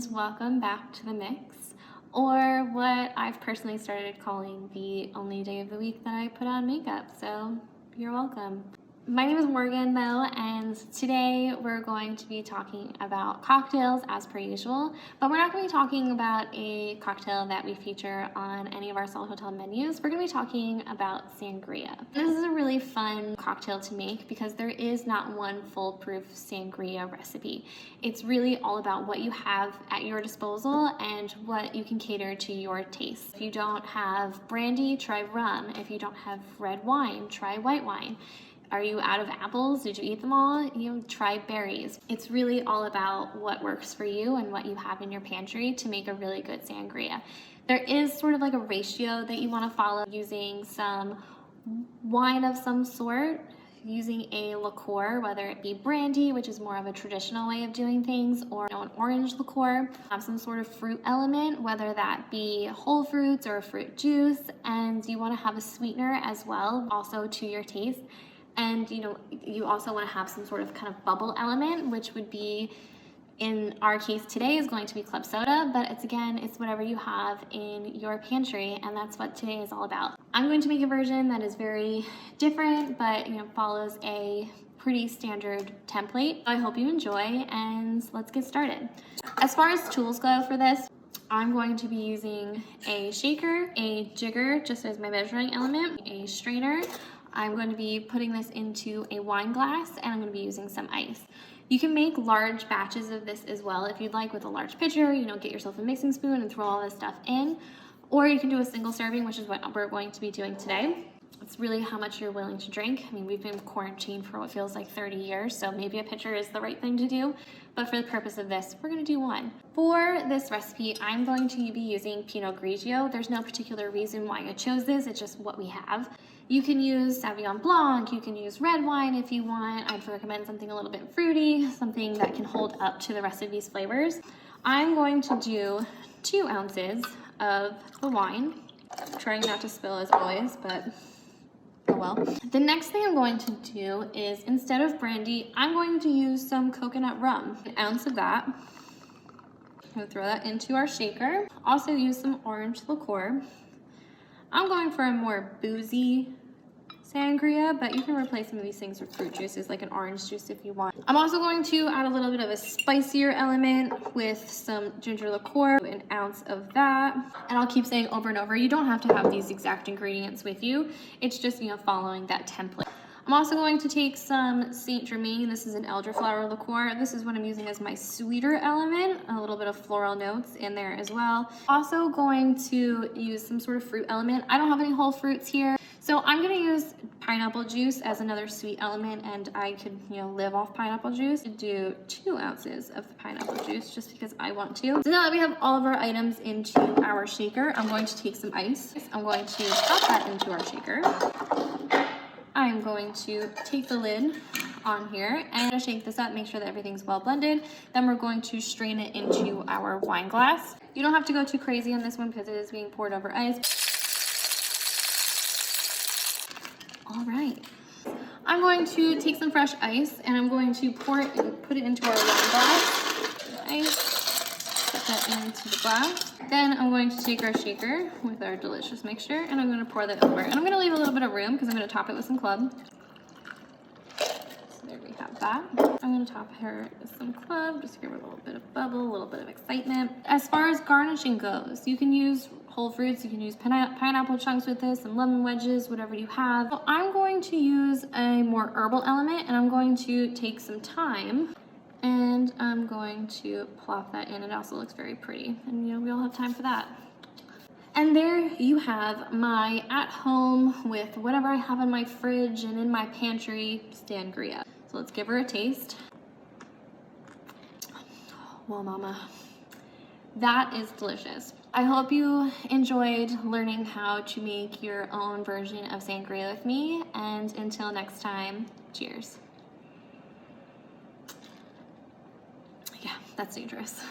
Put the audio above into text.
and welcome back to the mix, or what I've personally started calling the only day of the week that I put on makeup, so you're welcome. My name is Morgan though, and today we're going to be talking about cocktails as per usual, but we're not going to be talking about a cocktail that we feature on any of our Sol Hotel menus. We're going to be talking about sangria. This is a really fun cocktail to make because there is not one foolproof sangria recipe. It's really all about what you have at your disposal and what you can cater to your taste. If you don't have brandy, try rum. If you don't have red wine, try white wine. Are you out of apples? Did you eat them all? Try berries. It's really all about what works for you and what you have in your pantry to make a really good sangria. There is sort of like a ratio that you want to follow, using some wine of some sort, using a liqueur, whether it be brandy, which is more of a traditional way of doing things, or an orange liqueur. Have some sort of fruit element, whether that be whole fruits or a fruit juice, and you want to have a sweetener as well, also to your taste. And you also want to have some sort of kind of bubble element, which would be, in our case today, is going to be club soda, but it's whatever you have in your pantry, and that's what today is all about. I'm going to make a version that is very different, but follows a pretty standard template. I hope you enjoy, and let's get started. As far as tools go for this, I'm going to be using a shaker, a jigger, just as my measuring element, a strainer. I'm going to be putting this into a wine glass, and I'm going to be using some ice. You can make large batches of this as well if you'd like, with a large pitcher. Get yourself a mixing spoon and throw all this stuff in. Or you can do a single serving, which is what we're going to be doing today. It's really how much you're willing to drink. I mean, we've been quarantined for what feels like 30 years, so maybe a pitcher is the right thing to do. But for the purpose of this, we're gonna do one. For this recipe, I'm going to be using Pinot Grigio. There's no particular reason why I chose this, it's just what we have. You can use Sauvignon Blanc, you can use red wine if you want. I'd recommend something a little bit fruity, something that can hold up to the rest of these flavors. I'm going to do 2 ounces of the wine. I'm trying not to spill as always, but oh well. The next thing I'm going to do is, instead of brandy, I'm going to use some coconut rum. 1 ounce of that. I'm gonna throw that into our shaker. Also use some orange liqueur. I'm going for a more boozy sangria, but you can replace some of these things with fruit juices, like an orange juice if you want. I'm also going to add a little bit of a spicier element with some ginger liqueur, 1 ounce of that. And I'll keep saying over and over, you don't have to have these exact ingredients with you. It's just, following that template. I'm also going to take some Saint Germain. This is an elderflower liqueur. This is what I'm using as my sweeter element, a little bit of floral notes in there as well. Also going to use some sort of fruit element. I don't have any whole fruits here, so I'm gonna use pineapple juice as another sweet element, and I could, live off pineapple juice. Do 2 ounces of the pineapple juice just because I want to. So now that we have all of our items into our shaker, I'm going to take some ice. I'm going to pop that into our shaker. I'm going to take the lid on here and shake this up, make sure that everything's well blended. Then we're going to strain it into our wine glass. You don't have to go too crazy on this one because it is being poured over ice. All right. I'm going to take some fresh ice and I'm going to pour it and put it into our wine glass. Ice, put that into the glass. Then I'm going to take our shaker with our delicious mixture and I'm going to pour that over. And I'm going to leave a little bit of room because I'm going to top it with some club. So there we have that. I'm going to top her with some club, just give her a little bit of bubble, a little bit of excitement. As far as garnishing goes, you can use whole fruits, you can use pineapple chunks with this, and lemon wedges, whatever you have. So I'm going to use a more herbal element, and I'm going to take some thyme, and I'm going to plop that in. It also looks very pretty, and we all have time for that. And there you have my at-home, with whatever I have in my fridge and in my pantry, sangria. So let's give her a taste. Whoa, mama. That is delicious. I hope you enjoyed learning how to make your own version of sangria with me, and until next time, cheers. Yeah, that's dangerous.